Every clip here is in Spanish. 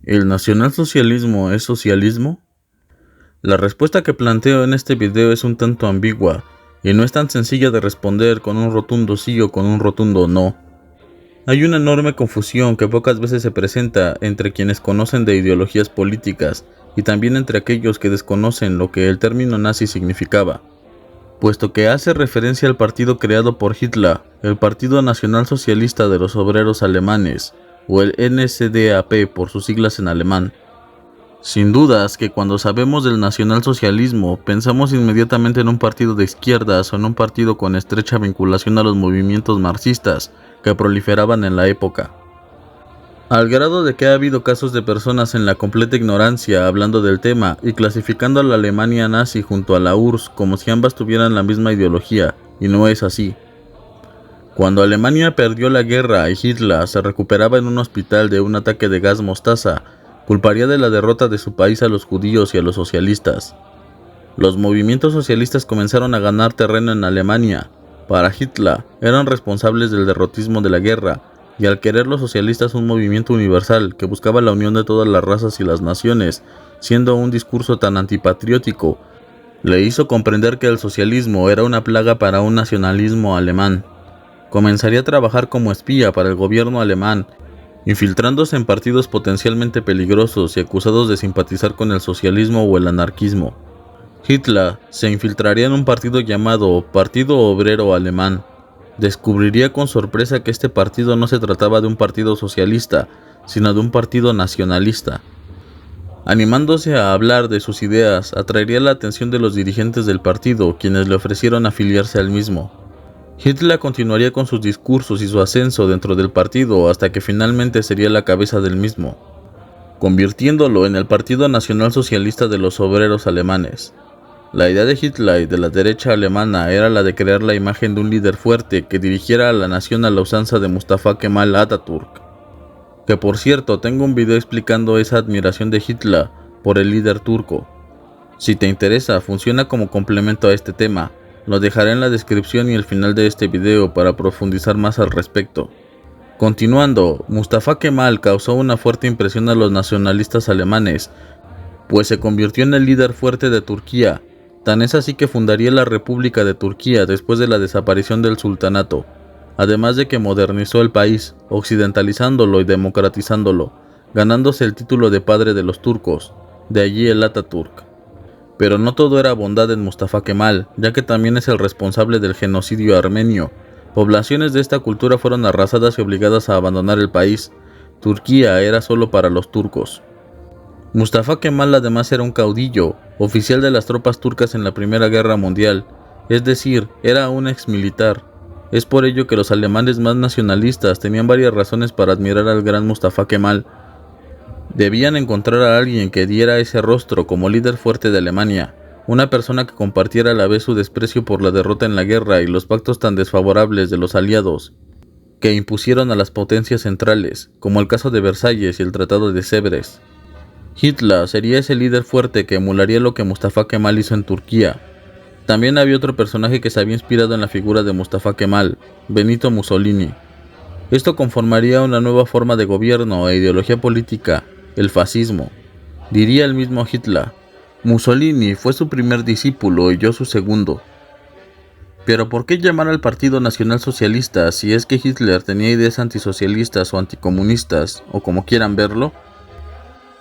¿El nacionalsocialismo es socialismo? La respuesta que planteo en este video es un tanto ambigua y no es tan sencilla de responder con un rotundo sí o con un rotundo no. Hay una enorme confusión que pocas veces se presenta entre quienes conocen de ideologías políticas y también entre aquellos que desconocen lo que el término nazi significaba, puesto que hace referencia al partido creado por Hitler, el Partido Nacional Socialista de los Obreros Alemanes, o el NSDAP por sus siglas en alemán. Sin dudas que cuando sabemos del nacionalsocialismo, pensamos inmediatamente en un partido de izquierdas o en un partido con estrecha vinculación a los movimientos marxistas que proliferaban en la época. Al grado de que ha habido casos de personas en la completa ignorancia hablando del tema y clasificando a la Alemania nazi junto a la URSS como si ambas tuvieran la misma ideología, y no es así. Cuando Alemania perdió la guerra y Hitler se recuperaba en un hospital de un ataque de gas mostaza, culparía de la derrota de su país a los judíos y a los socialistas. Los movimientos socialistas comenzaron a ganar terreno en Alemania. Para Hitler, eran responsables del derrotismo de la guerra, y al querer los socialistas un movimiento universal que buscaba la unión de todas las razas y las naciones, siendo un discurso tan antipatriótico, le hizo comprender que el socialismo era una plaga para un nacionalismo alemán. Comenzaría a trabajar como espía para el gobierno alemán, infiltrándose en partidos potencialmente peligrosos y acusados de simpatizar con el socialismo o el anarquismo. Hitler se infiltraría en un partido llamado Partido Obrero Alemán. Descubriría con sorpresa que este partido no se trataba de un partido socialista, sino de un partido nacionalista. Animándose a hablar de sus ideas, atraería la atención de los dirigentes del partido, quienes le ofrecieron afiliarse al mismo. Hitler continuaría con sus discursos y su ascenso dentro del partido hasta que finalmente sería la cabeza del mismo, convirtiéndolo en el Partido Nacional Socialista de los Obreros Alemanes. La idea de Hitler y de la derecha alemana era la de crear la imagen de un líder fuerte que dirigiera a la nación a la usanza de Mustafa Kemal Atatürk. Que por cierto, tengo un video explicando esa admiración de Hitler por el líder turco. Si te interesa, funciona como complemento a este tema. Lo dejaré en la descripción y el final de este video para profundizar más al respecto. Continuando, Mustafa Kemal causó una fuerte impresión a los nacionalistas alemanes, pues se convirtió en el líder fuerte de Turquía. Tan es así que fundaría la República de Turquía después de la desaparición del sultanato, además de que modernizó el país, occidentalizándolo y democratizándolo, ganándose el título de padre de los turcos, de allí el Atatürk. Pero no todo era bondad en Mustafa Kemal, ya que también es el responsable del genocidio armenio. Poblaciones de esta cultura fueron arrasadas y obligadas a abandonar el país. Turquía era solo para los turcos. Mustafa Kemal además era un caudillo, oficial de las tropas turcas en la Primera Guerra Mundial, es decir, era un exmilitar. Es por ello que los alemanes más nacionalistas tenían varias razones para admirar al gran Mustafa Kemal. Debían encontrar a alguien que diera ese rostro como líder fuerte de Alemania, una persona que compartiera a la vez su desprecio por la derrota en la guerra y los pactos tan desfavorables de los aliados, que impusieron a las potencias centrales, como el caso de Versalles y el Tratado de Sèvres. Hitler sería ese líder fuerte que emularía lo que Mustafa Kemal hizo en Turquía. También había otro personaje que se había inspirado en la figura de Mustafa Kemal, Benito Mussolini. Esto conformaría una nueva forma de gobierno e ideología política, el fascismo. Diría el mismo Hitler: Mussolini fue su primer discípulo y yo su segundo. Pero ¿por qué llamar al Partido Nacional Socialista si es que Hitler tenía ideas antisocialistas o anticomunistas, o como quieran verlo?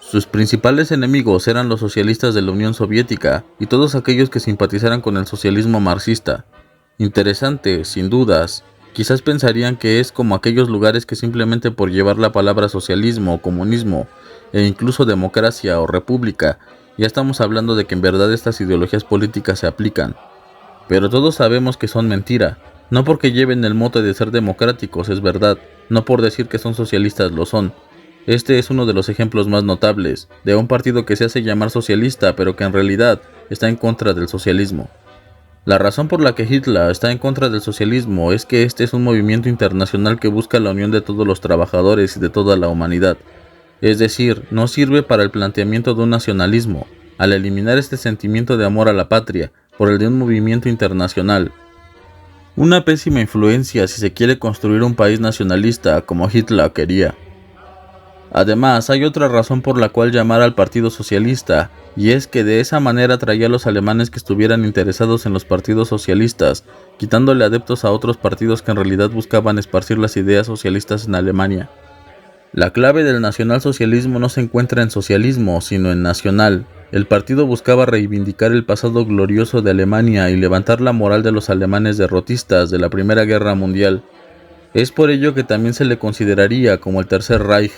Sus principales enemigos eran los socialistas de la Unión Soviética y todos aquellos que simpatizaran con el socialismo marxista. Interesante, sin dudas. Quizás pensarían que es como aquellos lugares que simplemente por llevar la palabra socialismo o comunismo, e incluso democracia o república, ya estamos hablando de que en verdad estas ideologías políticas se aplican. Pero todos sabemos que son mentira. No porque lleven el mote de ser democráticos es verdad, no por decir que son socialistas lo son. Este es uno de los ejemplos más notables, de un partido que se hace llamar socialista pero que en realidad está en contra del socialismo. La razón por la que Hitler está en contra del socialismo es que este es un movimiento internacional que busca la unión de todos los trabajadores y de toda la humanidad. Es decir, no sirve para el planteamiento de un nacionalismo, al eliminar este sentimiento de amor a la patria por el de un movimiento internacional. Una pésima influencia si se quiere construir un país nacionalista como Hitler quería. Además, hay otra razón por la cual llamar al Partido Socialista, y es que de esa manera atraía a los alemanes que estuvieran interesados en los partidos socialistas, quitándole adeptos a otros partidos que en realidad buscaban esparcir las ideas socialistas en Alemania. La clave del nacionalsocialismo no se encuentra en socialismo, sino en nacional. El partido buscaba reivindicar el pasado glorioso de Alemania y levantar la moral de los alemanes derrotistas de la Primera Guerra Mundial. Es por ello que también se le consideraría como el Tercer Reich.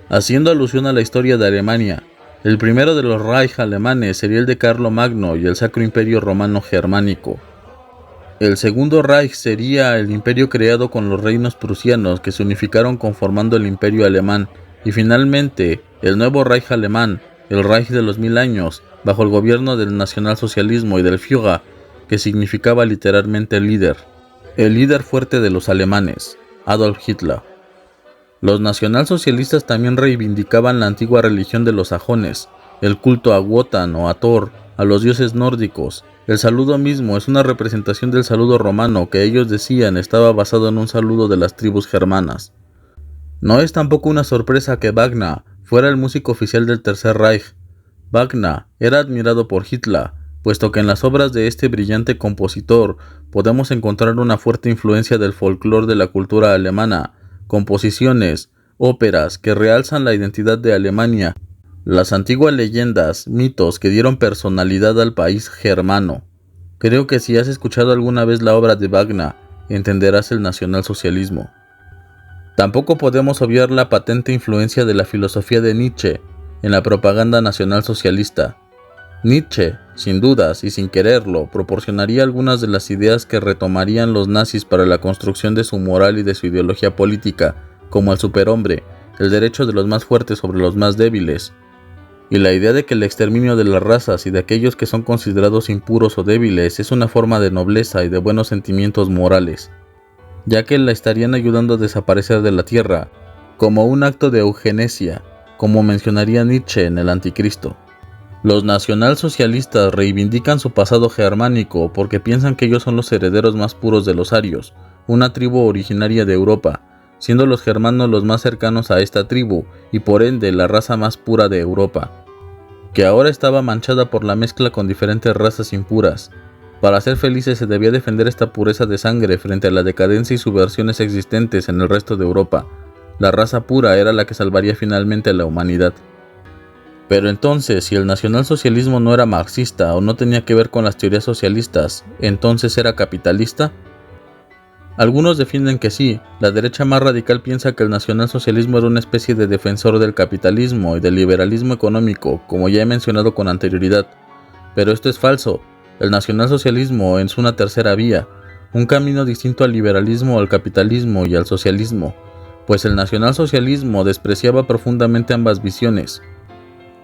Haciendo alusión a la historia de Alemania, el primero de los Reich alemanes sería el de Carlomagno y el Sacro Imperio Romano Germánico. El segundo Reich sería el imperio creado con los reinos prusianos que se unificaron conformando el Imperio Alemán, y finalmente el nuevo Reich alemán, el Reich de los 1000 años, bajo el gobierno del nacionalsocialismo y del Führer, que significaba literalmente líder. El líder fuerte de los alemanes, Adolf Hitler. Los nacionalsocialistas también reivindicaban la antigua religión de los sajones, el culto a Wotan o a Thor, a los dioses nórdicos. El saludo mismo es una representación del saludo romano que ellos decían estaba basado en un saludo de las tribus germanas. No es tampoco una sorpresa que Wagner fuera el músico oficial del Tercer Reich. Wagner era admirado por Hitler, puesto que en las obras de este brillante compositor podemos encontrar una fuerte influencia del folclore de la cultura alemana, composiciones, óperas que realzan la identidad de Alemania, las antiguas leyendas, mitos que dieron personalidad al país germano. Creo que si has escuchado alguna vez la obra de Wagner, entenderás el nacionalsocialismo. Tampoco podemos obviar la patente influencia de la filosofía de Nietzsche en la propaganda nacionalsocialista. Nietzsche, sin dudas y sin quererlo, proporcionaría algunas de las ideas que retomarían los nazis para la construcción de su moral y de su ideología política, como el superhombre, el derecho de los más fuertes sobre los más débiles, y la idea de que el exterminio de las razas y de aquellos que son considerados impuros o débiles es una forma de nobleza y de buenos sentimientos morales, ya que la estarían ayudando a desaparecer de la tierra, como un acto de eugenesia, como mencionaría Nietzsche en El Anticristo. Los nacionalsocialistas reivindican su pasado germánico porque piensan que ellos son los herederos más puros de los arios, una tribu originaria de Europa, siendo los germanos los más cercanos a esta tribu y por ende la raza más pura de Europa, que ahora estaba manchada por la mezcla con diferentes razas impuras. Para ser felices se debía defender esta pureza de sangre frente a la decadencia y subversiones existentes en el resto de Europa. La raza pura era la que salvaría finalmente a la humanidad. Pero entonces, si el nacionalsocialismo no era marxista o no tenía que ver con las teorías socialistas, ¿entonces era capitalista? Algunos defienden que sí. La derecha más radical piensa que el nacionalsocialismo era una especie de defensor del capitalismo y del liberalismo económico, como ya he mencionado con anterioridad. Pero esto es falso. El nacionalsocialismo es una tercera vía, un camino distinto al liberalismo, al capitalismo y al socialismo, pues el nacionalsocialismo despreciaba profundamente ambas visiones.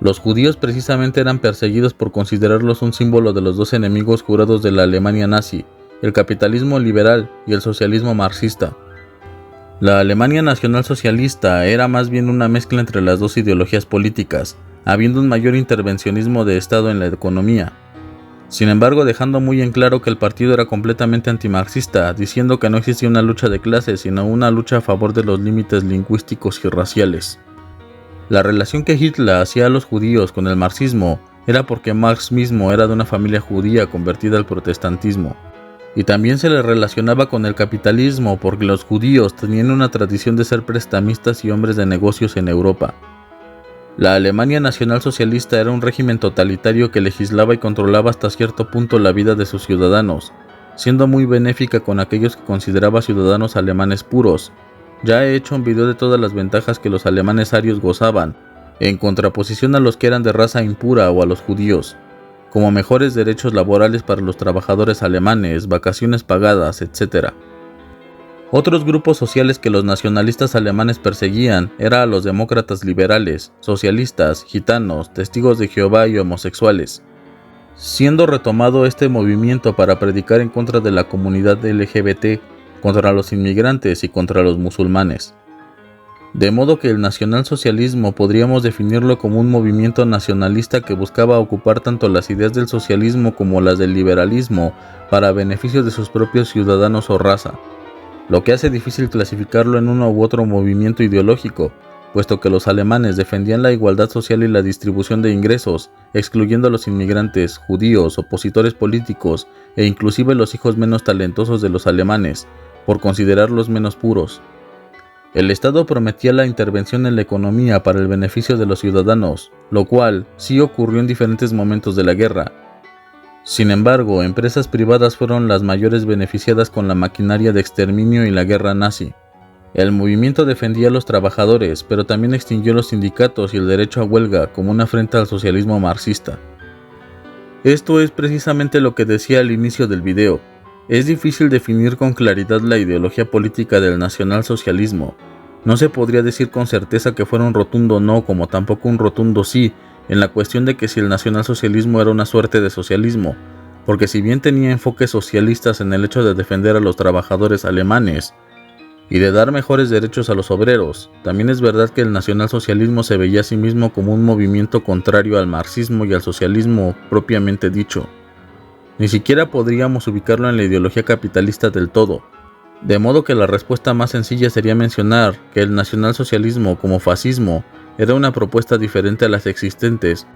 Los judíos precisamente eran perseguidos por considerarlos un símbolo de los dos enemigos jurados de la Alemania nazi, el capitalismo liberal y el socialismo marxista. La Alemania nacionalsocialista era más bien una mezcla entre las dos ideologías políticas, habiendo un mayor intervencionismo de Estado en la economía. Sin embargo, dejando muy en claro que el partido era completamente antimarxista, diciendo que no existía una lucha de clases, sino una lucha a favor de los límites lingüísticos y raciales. La relación que Hitler hacía a los judíos con el marxismo era porque Marx mismo era de una familia judía convertida al protestantismo, y también se le relacionaba con el capitalismo porque los judíos tenían una tradición de ser prestamistas y hombres de negocios en Europa. La Alemania nacionalsocialista era un régimen totalitario que legislaba y controlaba hasta cierto punto la vida de sus ciudadanos, siendo muy benéfica con aquellos que consideraba ciudadanos alemanes puros. Ya he hecho un video de todas las ventajas que los alemanes arios gozaban, en contraposición a los que eran de raza impura o a los judíos, como mejores derechos laborales para los trabajadores alemanes, vacaciones pagadas, etc. Otros grupos sociales que los nacionalistas alemanes perseguían eran a los demócratas liberales, socialistas, gitanos, testigos de Jehová y homosexuales, siendo retomado este movimiento para predicar en contra de la comunidad LGBT, contra los inmigrantes y contra los musulmanes. De modo que el nacionalsocialismo podríamos definirlo como un movimiento nacionalista que buscaba ocupar tanto las ideas del socialismo como las del liberalismo para beneficio de sus propios ciudadanos o raza, lo que hace difícil clasificarlo en uno u otro movimiento ideológico, puesto que los alemanes defendían la igualdad social y la distribución de ingresos, excluyendo a los inmigrantes, judíos, opositores políticos e inclusive los hijos menos talentosos de los alemanes, por considerarlos menos puros. El Estado prometía la intervención en la economía para el beneficio de los ciudadanos, lo cual sí ocurrió en diferentes momentos de la guerra. Sin embargo, empresas privadas fueron las mayores beneficiadas con la maquinaria de exterminio y la guerra nazi. El movimiento defendía a los trabajadores, pero también extinguió los sindicatos y el derecho a huelga como una afrenta al socialismo marxista. Esto es precisamente lo que decía al inicio del video. Es difícil definir con claridad la ideología política del nacionalsocialismo. No se podría decir con certeza que fuera un rotundo no como tampoco un rotundo sí en la cuestión de que si el nacionalsocialismo era una suerte de socialismo, porque si bien tenía enfoques socialistas en el hecho de defender a los trabajadores alemanes y de dar mejores derechos a los obreros, también es verdad que el nacionalsocialismo se veía a sí mismo como un movimiento contrario al marxismo y al socialismo propiamente dicho. Ni siquiera podríamos ubicarlo en la ideología capitalista del todo, de modo que la respuesta más sencilla sería mencionar que el nacionalsocialismo como fascismo era una propuesta diferente a las existentes,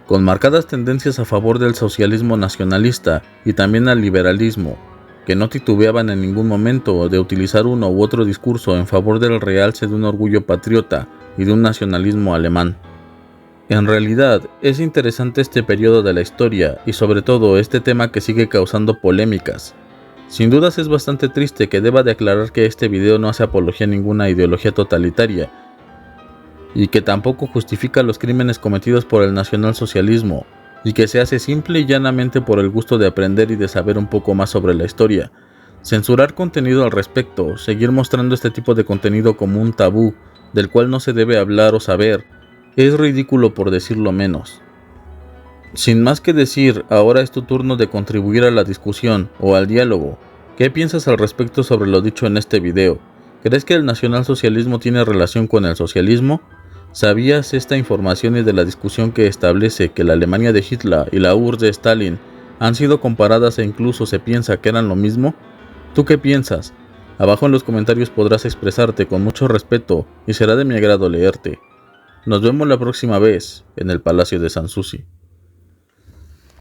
con marcadas tendencias a favor del socialismo nacionalista y también al liberalismo, que no titubeaban en ningún momento de utilizar uno u otro discurso en favor del realce de un orgullo patriota y de un nacionalismo alemán. En realidad, es interesante este periodo de la historia y sobre todo este tema que sigue causando polémicas. Sin dudas es bastante triste que deba de aclarar que este video no hace apología a ninguna ideología totalitaria y que tampoco justifica los crímenes cometidos por el nacionalsocialismo y que se hace simple y llanamente por el gusto de aprender y de saber un poco más sobre la historia. Censurar contenido al respecto, seguir mostrando este tipo de contenido como un tabú del cual no se debe hablar o saber, es ridículo por decirlo menos. Sin más que decir, ahora es tu turno de contribuir a la discusión o al diálogo. ¿Qué piensas al respecto sobre lo dicho en este video? ¿Crees que el nacionalsocialismo tiene relación con el socialismo? ¿Sabías esta información y de la discusión que establece que la Alemania de Hitler y la URSS de Stalin han sido comparadas e incluso se piensa que eran lo mismo? ¿Tú qué piensas? Abajo en los comentarios podrás expresarte con mucho respeto y será de mi agrado leerte. Nos vemos la próxima vez en el Palacio de Sanssouci.